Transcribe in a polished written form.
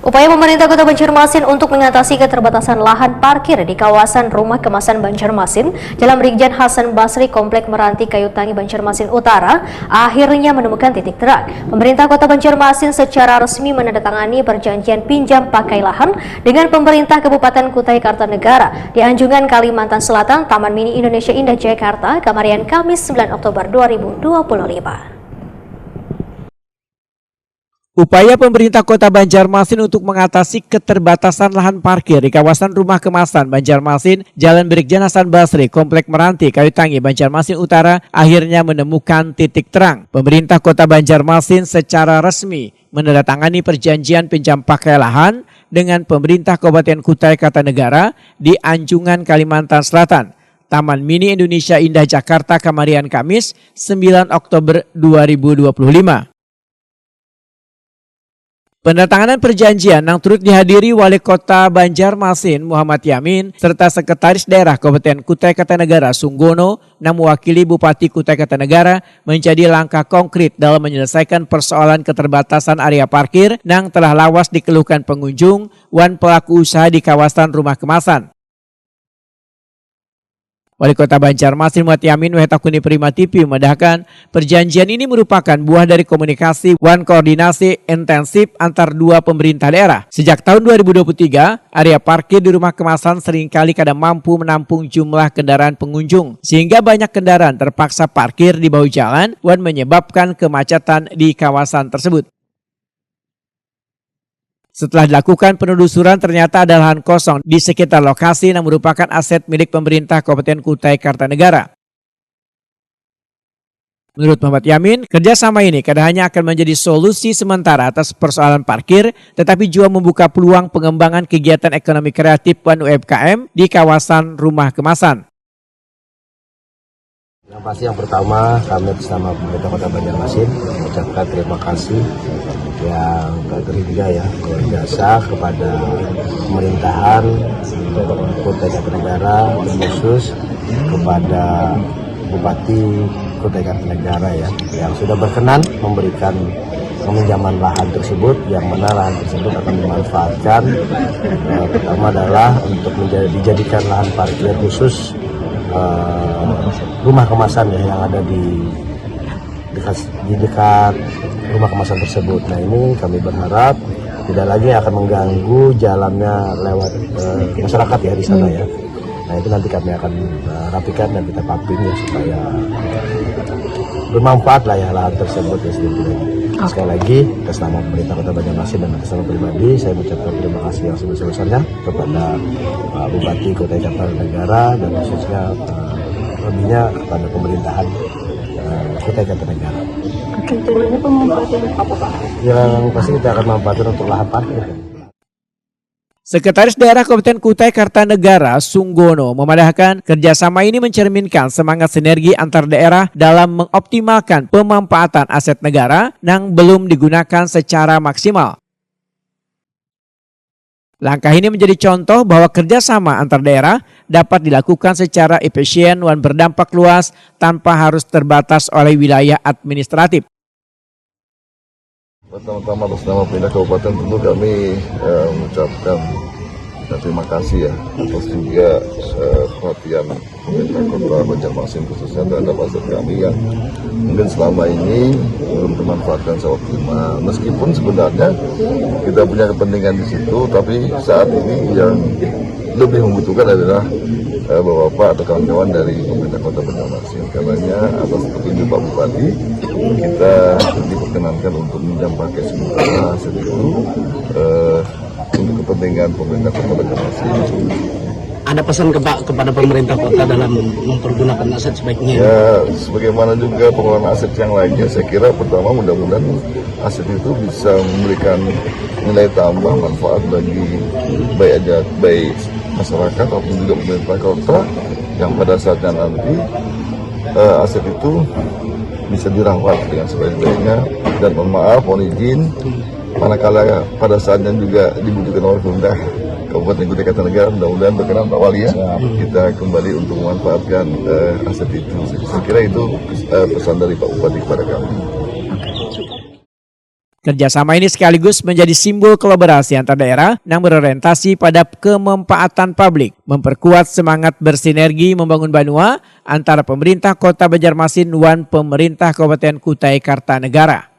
Upaya pemerintah Kota Banjarmasin untuk mengatasi keterbatasan lahan parkir di kawasan Rumah Kemasan Banjarmasin Jalan Brigjen Hasan Basri Komplek Meranti Kayu Tangi Banjarmasin Utara akhirnya menemukan titik terang. Pemerintah Kota Banjarmasin secara resmi menandatangani perjanjian pinjam pakai lahan dengan pemerintah Kabupaten Kutai Kartanegara di Anjungan Kalimantan Selatan, Taman Mini Indonesia Indah Jakarta, Kamarian Kamis 9 Oktober 2025. Upaya pemerintah Kota Banjarmasin untuk mengatasi keterbatasan lahan parkir di kawasan Rumah Kemasan Banjarmasin, Jalan Brigjen Hasan Basri, Komplek Meranti, Kayu Tangi, Banjarmasin Utara akhirnya menemukan titik terang. Pemerintah Kota Banjarmasin secara resmi menandatangani perjanjian pinjam pakai lahan dengan pemerintah Kabupaten Kutai Kartanegara di Anjungan Kalimantan Selatan, Taman Mini Indonesia Indah Jakarta, Kamarian Kamis 9 Oktober 2025. Penandatanganan perjanjian yang turut dihadiri Wali Kota Banjarmasin Muhammad Yamin serta Sekretaris Daerah Kabupaten Kutai Kartanegara Sunggono yang mewakili Bupati Kutai Kartanegara menjadi langkah konkret dalam menyelesaikan persoalan keterbatasan area parkir yang telah lawas dikeluhkan pengunjung wan pelaku usaha di kawasan Rumah Kemasan. Wali Kota Banjarmasin Muhammad Yamin Wetakuni Prima TV memedahkan perjanjian ini merupakan buah dari komunikasi wan koordinasi intensif antar dua pemerintah daerah. Sejak tahun 2023, area parkir di Rumah Kemasan seringkali kadang mampu menampung jumlah kendaraan pengunjung, sehingga banyak kendaraan terpaksa parkir di bahu jalan wan menyebabkan kemacetan di kawasan tersebut. Setelah dilakukan penelusuran ternyata ada lahan kosong di sekitar lokasi yang merupakan aset milik pemerintah Kabupaten Kutai Kartanegara. Menurut Muhammad Yamin, kerjasama ini kadang hanya akan menjadi solusi sementara atas persoalan parkir, tetapi juga membuka peluang pengembangan kegiatan ekonomi kreatif dan UMKM di kawasan Rumah Kemasan. Yang pasti yang pertama kami bersama pemerintah Kota Banjarmasin mengucapkan terima kasih yang terhingga ya luar biasa kepada pemerintahan Kutai Kartanegara, khusus kepada Bupati Kutai Kartanegara ya yang sudah berkenan memberikan peminjaman lahan tersebut, yang mana lahan tersebut akan dimanfaatkan pertama adalah untuk dijadikan lahan parkir khusus Rumah Kemasan ya yang ada di dekat Rumah Kemasan tersebut. Nah ini kami berharap tidak lagi akan mengganggu jalannya lewat masyarakat ya di sana ya. Nah itu nanti kami akan rapikan dan kita paping ya supaya bermanfaat lah ya lahan tersebut ya sedikit. Sekali lagi atas nama pemerintah Kota Banjarmasin dan atas nama pribadi saya mengucapkan terima kasih yang sebesar-besarnya kepada Bupati Kutai Kartanegara dan khususnya lebihnya kepada pemerintahan Kutai Kartanegara. Oke, ini pemanfaatan apa Pak? Yang pasti kita akan manfaatkan untuk lahan parkir. Sekretaris Daerah Kabupaten Kutai Kartanegara Sunggono memadahkan kerjasama ini mencerminkan semangat sinergi antar daerah dalam mengoptimalkan pemanfaatan aset negara yang belum digunakan secara maksimal. Langkah ini menjadi contoh bahwa kerjasama antar daerah dapat dilakukan secara efisien dan berdampak luas tanpa harus terbatas oleh wilayah administratif. Pertama-tama atas nama pemerintah kabupaten tentu kami mengucapkan terima kasih ya atas juga perhatian pemerintah Kota Banjarmasin khususnya terhadap aset kami yang mungkin selama ini belum termanfaatkan secara optimal. Meskipun sebenarnya kita punya kepentingan di situ, tapi saat ini yang lebih membutuhkan adalah Bapak atau kawan-kawan dari pemerintah Kota Banjarmasin. Karenanya atas petunjuk Pak Bupati kita diperkenankan untuk minjam pakai sementara aset itu untuk kepentingan pemerintah Kota Banjarmasin. Ada pesan kepada pemerintah kota dalam mempergunakan aset sebaiknya? Ya, sebagaimana juga pengelolaan aset yang lainnya, saya kira pertama mudah-mudahan aset itu bisa memberikan nilai tambah manfaat bagi baik masyarakat maupun juga pemerintah kota yang pada saatnya nanti aset itu bisa dirawat dengan sebaik-baiknya dan mohon izin manakala pada saatnya juga dibutuhkan oleh pemerintah Kabupaten Kutai Kartanegara, mudah-mudahan berkenan Pak Wali ya, kita kembali untuk memanfaatkan aset itu. Saya kira itu pesan dari Pak Bupati kepada kami. Kerjasama ini sekaligus menjadi simbol kolaborasi antar daerah yang berorientasi pada kemanfaatan publik, memperkuat semangat bersinergi membangun Banua antara pemerintah Kota Banjarmasin dan pemerintah Kabupaten Kutai Kartanegara.